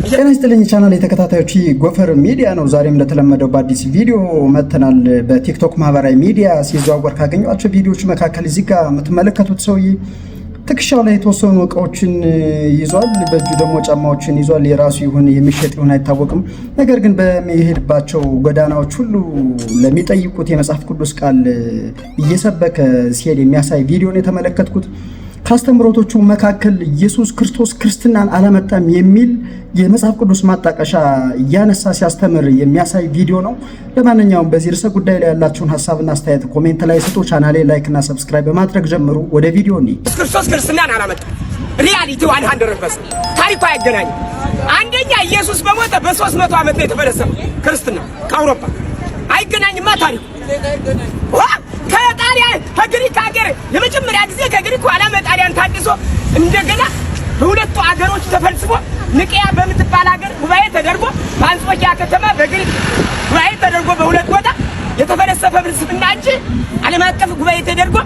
ጤና ይስጥልኝ ቻናል የተከታታዮች ጎፈር ሚዲያ ነው። ዛሬም እንደተለመደው በአዲስ ቪዲዮ መተናል። በቲክቶክ ማህበራዊ ሚዲያ ሲዘዋወር ካገኘኋቸው ቪዲዮዎች መካከል እዚህ ጋር የምትመለከቱት ሰውዬ ትከሻው ላይ የተወሰኑ እቃዎችን ይዟል። በእጁ ደግሞ ጫማዎችን ይዟል። የራሱ ይሁን የሚሸጥ ይሁን አይታወቅም። ነገር ግን በሚሄድባቸው ጎዳናዎች ሁሉ ለሚጠይቁት የመጽሐፍ ቅዱስ ቃል እየሰበከ ሲሄድ የሚያሳይ ቪዲዮ ነው የተመለከትኩት። ካስተምሮቶቹ መካከል ኢየሱስ ክርስቶስ ክርስትናን አላመጣም የሚል የመጽሐፍ ቅዱስ ማጣቀሻ እያነሳ ሲያስተምር የሚያሳይ ቪዲዮ ነው። ለማንኛውም በዚህ ርዕሰ ጉዳይ ላይ ያላችሁን ሐሳብና አስተያየት ኮሜንት ላይ ስጡ። ቻናሌ ላይክ እና ሰብስክራይብ በማድረግ ጀምሩ። ወደ ቪዲዮ እንሂድ። ክርስቶስ ክርስትናን አላመጣም። ሪያሊቲው 100% ታሪኩ አይገናኝም። አንደኛ ኢየሱስ በሞተ በ300 ዓመት ነው የተፈለሰፈው ክርስትና ከአውሮፓ አይገናኝማ ታሪኩ። ከጣሊያን ከግሪክ ሀገር ለመጀመሪያ ጊዜ ከግሪክ ኋላ ጣሊያን ታድሶ እንደገና በሁለቱ ሀገሮች ተፈልስፎ ንቅያ በምትባል ሀገር ጉባኤ ተደርጎ በአንጾኪያ ከተማ በግሪክ ጉባኤ ተደርጎ በሁለት ቦታ የተፈለሰፈ ፍልስፍና እንጂ ዓለም አቀፍ ጉባኤ ተደርጎ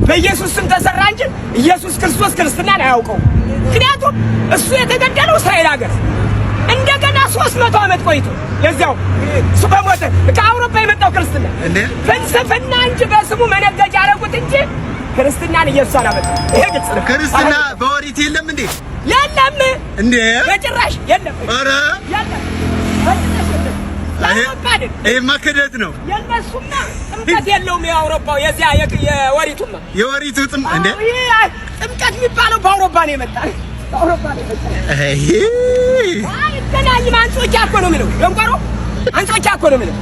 በኢየሱስ ስም ተሰራ እንጂ ኢየሱስ ክርስቶስ ክርስትናን አያውቀው። ምክንያቱም እሱ የተገደለው እስራኤል ሀገር እንደገና 300 ዓመት ቆይቶ ለዚያው እሱ በሞተ ከአውሮፓ የመጣው ክርስትና ፍልስፍና እንጂ በስሙ መነገጃ አደረጉት እንጂ ክርስትናን ኢየሱስ አላመጣም። ይሄ ግልጽ ነው። ክርስትና በኦሪት የለም እንዴ? የለም እንዴ? በጭራሽ የለም። ኧረ የለም። ይሄማ ክደት ነው። የነሱማ ጥምቀት የለውም። የአውሮፓው የዚያ የወሪቱማ የወሪቱ እንዴ? ጥምቀት የሚባለው በአውሮፓ ነው የመጣ አውሮፓ ነው የመጣ። አይገናኝም። አንጾኪያ እኮ ነው የሚለው ደንቆሮ። አንጾኪያ እኮ ነው የሚለው።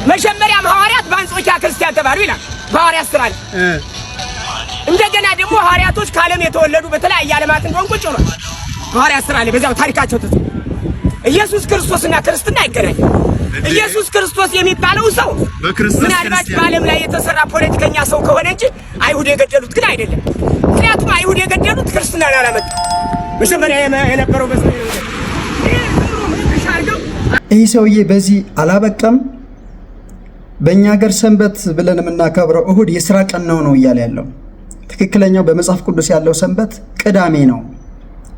መጀመሪያም ሐዋርያት በአንጾኪያ ክርስቲያን ተባሉ ይላል በሐዋርያት ሥራ። እንደገና ደግሞ ሐዋርያቶች ከዓለም የተወለዱ በተለያየ ዓለማት እንደሆን ቁጭ ብሏል ሐዋርያት ሥራ ላይ በዚያው ታሪካቸው ተጽፎ። ኢየሱስ ክርስቶስና ክርስትና አይገናኝም። ኢየሱስ ክርስቶስ የሚባለው ሰው ምናልባት በዓለም ላይ የተሰራ ፖለቲከኛ ሰው ከሆነ እንጂ አይሁድ የገደሉት ግን አይደለም። ምክንያቱም አይሁድ የገደሉት ክርስትናን አላመጣም። መጀመሪያ የነበረው በሰው ይህ ሰውዬ በዚህ አላበቃም። በእኛ ሀገር ሰንበት ብለን የምናከብረው እሁድ የስራ ቀን ነው እያለ ያለው። ትክክለኛው በመጽሐፍ ቅዱስ ያለው ሰንበት ቅዳሜ ነው።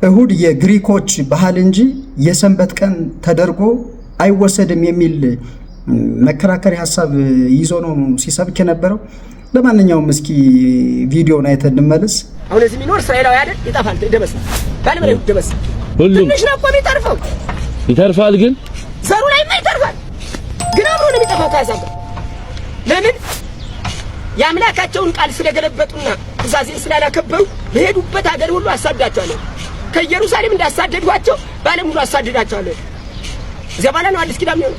እሁድ የግሪኮች ባህል እንጂ የሰንበት ቀን ተደርጎ አይወሰድም የሚል መከራከሪያ ሀሳብ ይዞ ነው ሲሰብክ የነበረው። ለማንኛውም እስኪ ቪዲዮውን አይተን እንመለስ። አሁን እዚህ የሚኖር እስራኤላዊ አይደል? ይጠፋል፣ ይደመሳል። ባለበለ ይደመሳል። ትንሽ ነው እኮ የሚተርፈው። ይተርፋል፣ ግን ዘሩ ላይ ይተርፋል፣ ግን አብሮ ነው የሚጠፋው። ታሳብ ለምን? የአምላካቸውን ቃል ስለገለበጡና ትእዛዜን ስላላከበሩ በሄዱበት ሀገር ሁሉ አሳድዳቸዋለሁ። ከኢየሩሳሌም እንዳሳደድኋቸው በዓለም ሁሉ አሳድዳቸዋለሁ። እዚያ በኋላ ነው አዲስ ኪዳን ነው።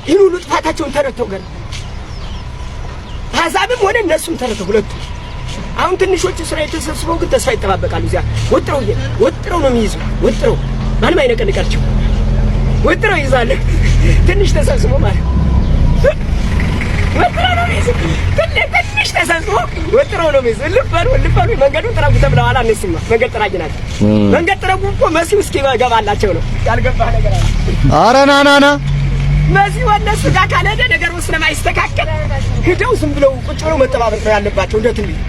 ይህን ሁሉ ጥፋታቸውን ተረድተው ገና አሕዛብም ሆነ እነሱም ተረድተው ሁለቱ። አሁን ትንሾቹ እስራኤል ተሰብስበው ግን ተስፋ ይጠባበቃሉ። እዚያ ወጥረው ነው የሚይዙ። ወጥረው ማንም አይነቀንቃቸው። ወጥረው ይዛለ ትንሽ ተሰብስበው ማለት ወጥረው ነው የሚይዙ። ትንሽ ተሰብስበው ወጥረው ነው የሚይዙ። ልበሉ መንገዱን ጥረጉ ተብለዋል። እነሱማ መንገድ ጥራጊ ናቸው። መንገድ ጥረጉ እኮ መሲሁ እስኪገባላቸው ነው። ያልገባህ ነገር አለ። ኧረ ና መሲሁ እነሱ ጋር ካልሄደ ነገሩ ስለማይስተካከል ሂደው ዝም ብለው ቁጭ ብለው መጠባበቅ ነው ያለባቸው እንደ ትንቢት።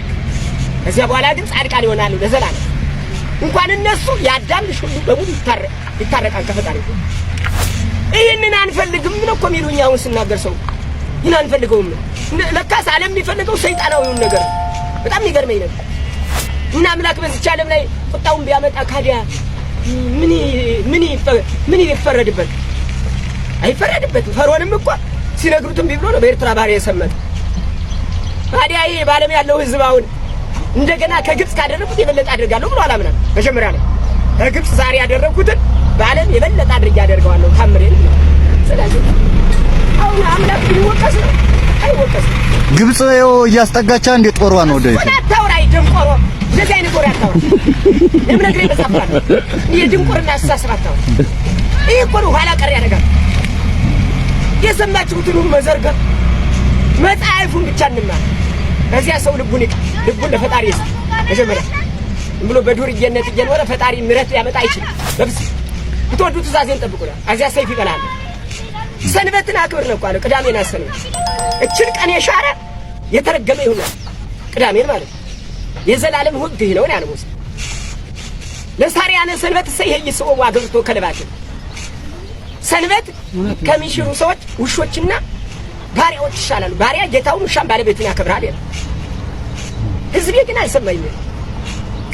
ከዚያ በኋላ ግን ጻድቃን ይሆናሉ ለዘላለም። እንኳን እነሱ የአዳም ልጅ ሁሉ በሙሉ ይታረቃል ከፈጣሪ። ይህንን አንፈልግም ነው እኮ የሚሉኝ አሁን ስናገር ሰው። ይህን አንፈልገውም ነው። ለካስ ዓለም የሚፈልገው ሰይጣናዊውን ነገር ነው። በጣም የሚገርመኝ ነገር እና አምላክ በዚች ዓለም ላይ ቁጣውን ቢያመጣ ካዲያ ምን ይፈረድበት? አይፈረድበትም። ፈርዖንም እኮ ሲነግሩትም ቢብሎ ነው በኤርትራ ባህር የሰመጠ። ታዲያ ይሄ በዓለም ያለው ሕዝብ አሁን እንደገና ከግብፅ ካደረኩት የበለጠ አድርጋለሁ ብሎ አላምናም። መጀመሪያ ላይ ከግብፅ ዛሬ ያደረኩትን በዓለም የበለጠ አድርጌ አደርገዋለሁ ታምሬን። ስለዚህ አሁን አምላክ ሊወቀስ ነው አይወቀስ። ግብፅ እያስጠጋቻ እንደ ጦሯ ነው ወደ ይሄ ታውራይ ደንቆሮ እንደዚህ አይነት ወሬ አታውራ። ለምን ተጻፈራል? የድንቁርና አስተሳሰብ ይሄ እኮ ነው ኋላ ቀር ያደርጋል። የሰማችሁትን ሁሉ መዘርገፍ መጽሐፉን ብቻ እንማር። በዚያ ሰው ልቡን ለፈጣሪ ይስጥ። መጀመሪያ ብሎ በዱርዬነት እየኖረ ፈጣሪ ምሕረት ያመጣ አይችልም። በብስ ብትወዱ ትእዛዜን ጠብቁ ነው። እዚያ ሰይፍ ይበላል። ሰንበትን አክብር ነው አለ። ቅዳሜን አሰነ። እችን ቀን የሻረ የተረገመ ይሁን ቅዳሜን ማለት የዘላለም ሕግ ነው ያለው ሙሴ። ለሳሪያነ ሰንበት ይሄይስው ዋገብቶ ከለባት ሰንበት ከሚሽሩ ሰዎች ውሾችና ባሪያዎች ይሻላሉ። ባሪያ ጌታውን ውሻን ባለቤቱን ያከብራል ይላል። ህዝቤ ግን አይሰማኝም።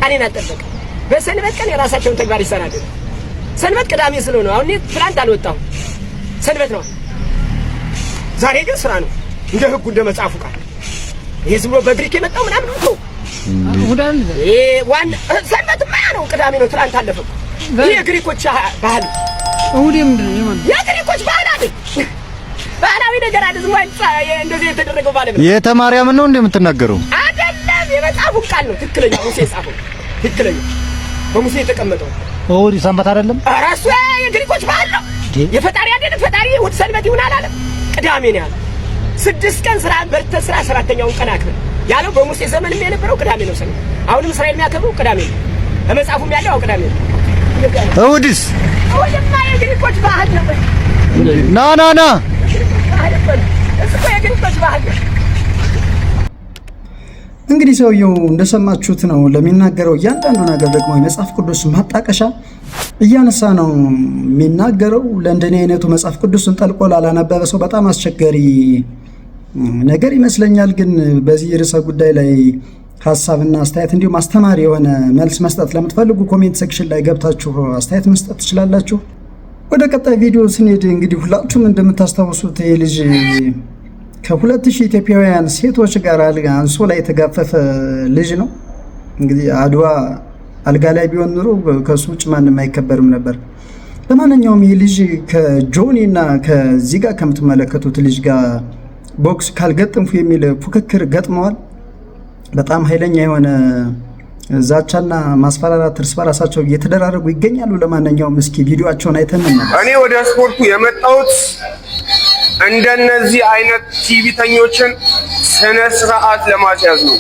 ቃሌን አልጠበቀም። በሰንበት ቀን የራሳቸውን ተግባር ይሰራሉ። ሰንበት ቅዳሜ ስለሆነ አሁን ትላንት አልወጣሁ ሰንበት ነው። ዛሬ ግን ስራ ነው እንደ ህጉ እንደ መጽሐፉ ቃል። ይሄ ዝም ብሎ በግሪክ የመጣው ምናምን ነው ወዳን ዋን ሰንበት ማያ ነው። ቅዳሜ ነው። ትላንት አለፈው። ይሄ ግሪኮች ባህል እሁዴም እንደምን የግሪኮች ባህል አይደል? ባህላዊ ነገር አይደል? ዝም እንደዚህ የተደረገው ባለም ነው። የተማርያም ነው እንደምትናገረው አይደለም። የመጽሐፉ ቃል ነው ትክክለኛ። ሙሴ ጻፈው ትክክለኛ በሙሴ የተቀመጠው እሁድ ሰንበት አይደለም። ራሱ የግሪኮች ባህል ነው። የፈጣሪ አይደል? ፈጣሪ እሁድ ሰንበት ይሁን አላለም። ቅዳሜ ነው ያለው። 6 ቀን ስራ በርተህ ስራ 7ኛውን ቀን አክብር ያለው በሙሴ ዘመን የነበረው ቅዳሜ ነው። ሰንበት አሁንም እስራኤል የሚያከብረው ቅዳሜ ነው። በመጽሐፉም ያለው ቅዳሜ ነው። እሁድስ እሁድማ የግሪኮች ባህል ነው። ና እሱ የግሪኮች ባህል ነው። እንግዲህ ሰውየው እንደሰማችሁት ነው ለሚናገረው እያንዳንዱ ነገር ደግሞ የመጽሐፍ ቅዱስ ማጣቀሻ እያነሳ ነው የሚናገረው። ለእንደኔ አይነቱ መጽሐፍ ቅዱስን ጠልቆ ላላነበበ ሰው በጣም አስቸጋሪ ነገር ይመስለኛል። ግን በዚህ ርዕሰ ጉዳይ ላይ ሀሳብና አስተያየት እንዲሁም አስተማሪ የሆነ መልስ መስጠት ለምትፈልጉ ኮሜንት ሴክሽን ላይ ገብታችሁ አስተያየት መስጠት ትችላላችሁ። ወደ ቀጣይ ቪዲዮ ስንሄድ እንግዲህ ሁላችሁም እንደምታስታውሱት ይህ ልጅ ከ2000 ኢትዮጵያውያን ሴቶች ጋር አንሶ ላይ የተጋፈፈ ልጅ ነው። እንግዲህ አድዋ አልጋ ላይ ቢሆን ኑሮ ከሱ ውጭ ማንም አይከበርም ነበር። ለማንኛውም ይህ ልጅ ከጆኒ እና ከዚህ ጋር ከምትመለከቱት ልጅ ጋር ቦክስ ካልገጠምኩ የሚል ፉክክር ገጥመዋል። በጣም ኃይለኛ የሆነ ዛቻና ማስፈራራት እርስ በራሳቸው እየተደራረጉ ይገኛሉ። ለማንኛውም እስኪ ቪዲዮአቸውን አይተን እኔ ወደ ስፖርቱ የመጣሁት እንደነዚህ አይነት ቲቪተኞችን ስነ ስርዓት ለማስያዝ ነው።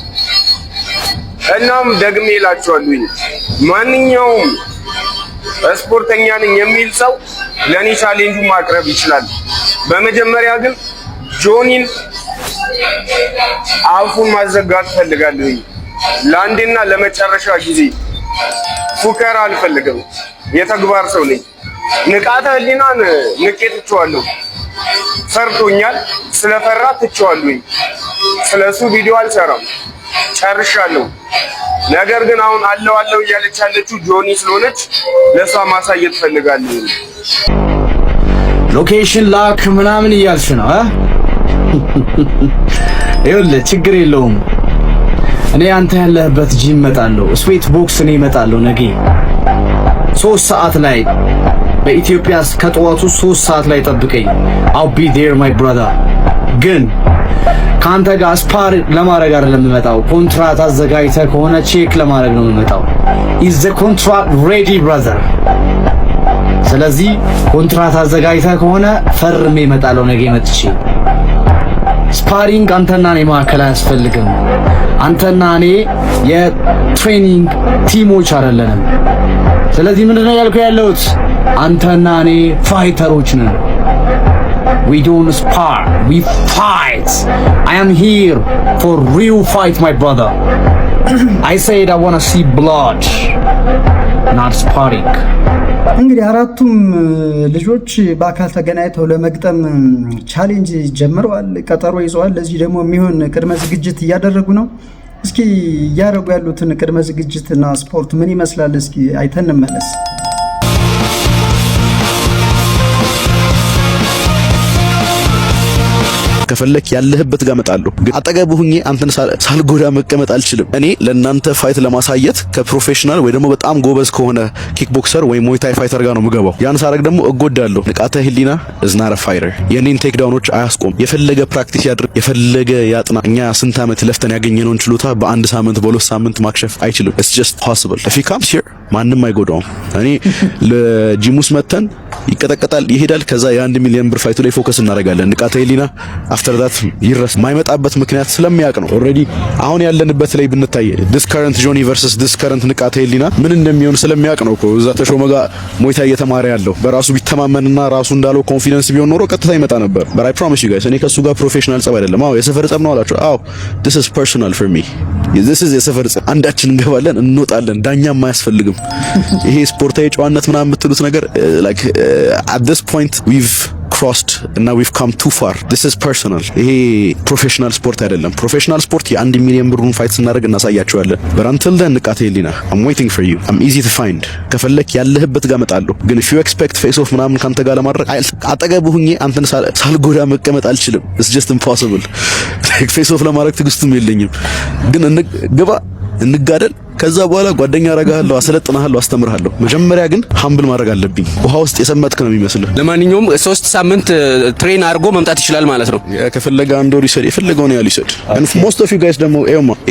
እናም ደግሜ እላችኋለሁ ማንኛውም ስፖርተኛ ነኝ የሚል ሰው ለኔ ቻሌንጁን ማቅረብ ይችላል። በመጀመሪያ ግን ጆኒን አፉን ማዘጋት ፈልጋለሁ። ለአንዴና ለመጨረሻ ጊዜ ፉከራ አልፈልግም። የተግባር ሰው ነኝ። ንቃተ ህሊናን ንቄ ትቼዋለሁ። ፈርቶኛል። ስለፈራ ትቼዋለሁ። ስለሱ ቪዲዮ አልሰራም። ጨርሻለሁ። ነገር ግን አሁን አለው እያለች ያለችው ጆኒ ስለሆነች ለሷ ማሳየት ፈልጋለሁ። ሎኬሽን ላክ ምናምን እያልሽ ነው አ ይኸውልህ ችግር የለውም። እኔ አንተ ያለህበት ጂም እመጣለሁ። ስዌት ቦክስ እኔ እመጣለሁ ነገ 3 ሰዓት ላይ በኢትዮጵያ ከጠዋቱ 3 ሰዓት ላይ ጠብቀኝ። I'll be there my brother። ግን ካንተ ጋር ስፓር ለማድረግ አይደለም የምመጣው። ኮንትራት አዘጋጅተህ ከሆነ ቼክ ለማድረግ ነው የምመጣው። is the contract ready brother? ስለዚህ ኮንትራት አዘጋጅተህ ከሆነ ፈርሜ እመጣለሁ ነገ መጥቼ። ስፓሪንግ አንተና እኔ ማከለ አያስፈልግም። አንተና እኔ የትሬኒንግ ቲሞች አይደለንም። ስለዚህ ምንድነው ያልኩህ ያለሁት አንተና እኔ ፋይተሮች ነን። we don't spar, we fight. I am here for real fight my brother. I said I want to see blood, not sparring. እንግዲህ አራቱም ልጆች በአካል ተገናኝተው ለመግጠም ቻሌንጅ ጀምረዋል፣ ቀጠሮ ይዘዋል። ለዚህ ደግሞ የሚሆን ቅድመ ዝግጅት እያደረጉ ነው። እስኪ እያደረጉ ያሉትን ቅድመ ዝግጅትና ስፖርት ምን ይመስላል እስኪ አይተን እንመለስ። ከፈለክ ያለህበት ጋር መጣለሁ፣ ግን አጠገብህ ሁኜ አንተን ሳልጎዳ መቀመጥ አልችልም። እኔ ለእናንተ ፋይት ለማሳየት ከፕሮፌሽናል ወይ ደግሞ በጣም ጎበዝ ከሆነ ኪክ ቦክሰር ወይ ሞይታይ ፋይተር ጋር ነው የምገባው። ያን ሳረግ ደግሞ እጎዳለሁ። ንቃተ ህሊና እዝናረ ፋይተር የኔን ቴክ ዳውኖች አያስቆም። የፈለገ ፕራክቲስ ያድርግ፣ የፈለገ ያጥና። እኛ ስንት ዓመት ለፍተን ያገኘነውን ችሎታ በአንድ ሳምንት በሁለት ሳምንት ማክሸፍ አይችልም። it's just possible if he comes here ማንም አይጎዳውም። እኔ ለጂሙስ መተን ይቀጠቀጣል፣ ይሄዳል። ከዛ የ1 ሚሊዮን ብር ፋይቱ ላይ ፎከስ እናደርጋለን። ንቃተ ህሊና አፍተር ዳት ይረስ የማይመጣበት ምክንያት ስለሚያውቅ ነው። ኦልሬዲ አሁን ያለንበት ላይ ብንታይ ዲስ ከረንት ጆኒ ቨርሰስ ዲስ ከረንት ንቃተ ህሊና ምን እንደሚሆን ስለሚያውቅ ነው እኮ እዛ ተሾመ ጋር ሞይታ እየተማረ ያለው። በራሱ ቢተማመንና ራሱ እንዳለው ኮንፊደንስ ቢሆን ኖሮ ቀጥታ ይመጣ ነበር። but I promise you guys እኔ ከሱ ጋር ፕሮፌሽናል ጸብ አይደለም። አዎ የሰፈር ጸብ ነው አላችሁ። አዎ this is personal for me. this is የሰፈር ጸብ። አንዳችን እንገባለን እንወጣለን፣ ዳኛም አያስፈልግም። ይሄ ስፖርታዊ ጨዋነት ምናምን የምትሉት ነገር like at this point we've crossed and now we've come too far. This is personal. ይሄ ፕሮፌሽናል ስፖርት አይደለም። ፕሮፌሽናል ስፖርት የ1 ሚሊዮን ብሩን ፋይት ስናደርግ እናሳያቸዋለን። but until then ንቃተ ህሊና I'm waiting for you. I'm easy to find. ከፈለክ ያለህበት ጋር እመጣለሁ። ግን if you expect face off ምናምን ካንተ ጋር ለማድረግ አጠገብህ ሆኜ አንተን ሳልጎዳ መቀመጥ አልችልም. It's just impossible. face off ለማድረግ ትግስቱም የለኝም። ግን ግባ እንጋደል። ከዛ በኋላ ጓደኛ አረጋለሁ፣ አሰለጥናለሁ፣ አስተምርሃለሁ። መጀመሪያ ግን ሃምብል ማድረግ አለብኝ። ውሃ ውስጥ የሰመጥክ ነው የሚመስልህ። ለማንኛውም 3 ሳምንት ትሬን አድርጎ መምጣት ይችላል ማለት ነው። ከፈለገ አንድ ወር ይሰድ፣ የፈለገውን ያህል ይሰድ። and most of you guys ደግሞ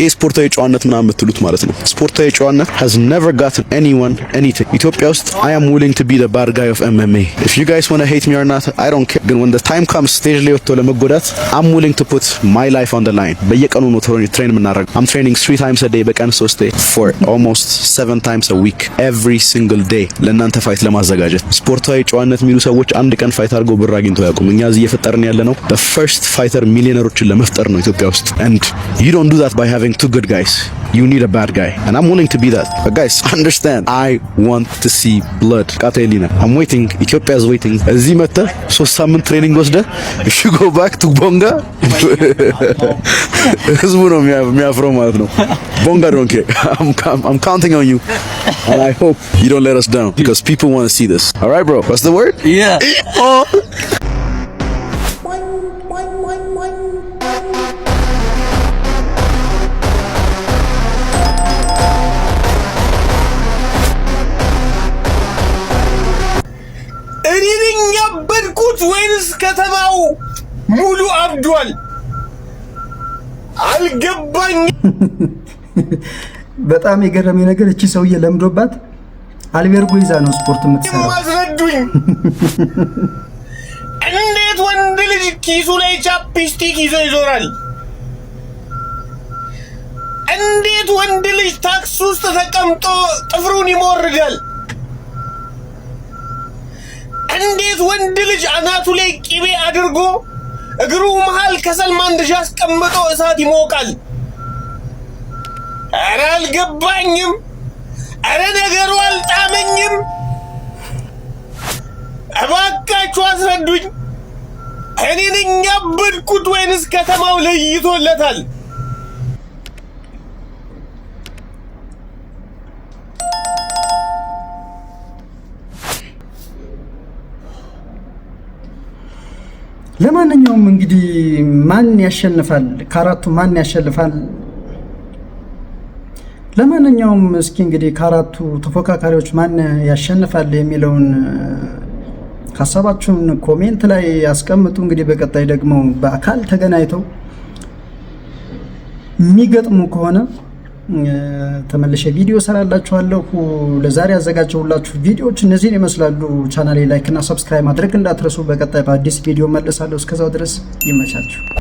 ይሄ ስፖርታዊ ጨዋነት ምናምን የምትሉት ማለት ነው። ስፖርታዊ ጨዋነት has never gotten anyone anything. ኢትዮጵያ ውስጥ I am willing to be the bad guy of MMA. If you guys want to hate me or not, I don't care. ግን when the time comes stage ላይ ወጥቶ ለመጎዳት I'm willing to put my life on the line. በየቀኑ ነው ትሬን የምናደርገው። I'm training 3 times a day በቀን 3 day for almost 7 times a week every single day ለእናንተ ፋይት ለማዘጋጀት። ስፖርታዊ ጨዋነት የሚሉ ሰዎች አንድ ቀን ፋይት አድርገው ብር አግኝተው ያውቁም። እኛ እዚህ እየፈጠርን ያለ ነው the first fighter ሚሊዮነሮችን ለመፍጠር ነው ኢትዮጵያ ውስጥ። and you don't do that by having 2 good guys. You need a bad guy and I'm willing to be that. But guys, understand, I want to see blood. ንቃተ ህሊና I'm waiting. Ethiopia is waiting. እዚህ መጥተህ 3 ሳምንት ትሬኒንግ ወስደህ if you go back to ቦንጋ ህዝቡ ነው የሚያፍረው ማለት ነው። ቦንጋ don't care. I'm counting on you and I hope you don't let us down because people want to see this. All right, bro. What's the word? Yeah. Oh. እኔ ነኝ ያበድኩት ወይንስ ከተማው ሙሉ አብዷል? አልገባኝ። በጣም የገረመኝ ነገር እቺ ሰውዬ ለምዶባት አልቤርጎ ይዛ ነው ስፖርት የምትሰራው። ማስረዱኝ። እንዴት ወንድ ልጅ ኪሱ ላይ ቻፕስቲክ ይዞ ይዞራል? እንዴት ወንድ ልጅ ታክሲ ውስጥ ተቀምጦ ጥፍሩን ይሞርዳል? እንዴት ወንድ ልጅ አናቱ ላይ ቂቤ አድርጎ እግሩ መሃል ከሰል ማንደጃ አስቀምጦ እሳት ይሞቃል? ኧረ አልገባኝም። ኧረ ነገሩ አልጣመኝም። እባካችሁ አስረዱኝ። እኔ ነኝ ያበድኩት ወይንስ ከተማው ለይቶለታል? ለማንኛውም እንግዲህ ማን ያሸንፋል? ከአራቱ ማን ያሸንፋል? ለማንኛውም እስኪ እንግዲህ ከአራቱ ተፎካካሪዎች ማን ያሸንፋል የሚለውን ሐሳባችሁን ኮሜንት ላይ ያስቀምጡ። እንግዲህ በቀጣይ ደግሞ በአካል ተገናኝተው የሚገጥሙ ከሆነ ተመልሼ ቪዲዮ ሰራላችኋለሁ። ለዛሬ ያዘጋጀሁላችሁ ቪዲዮዎች እነዚህን ይመስላሉ። ቻናሌ ላይክ እና ሰብስክራይብ ማድረግ እንዳትረሱ። በቀጣይ በአዲስ ቪዲዮ መለሳለሁ። እስከዛው ድረስ ይመቻችሁ።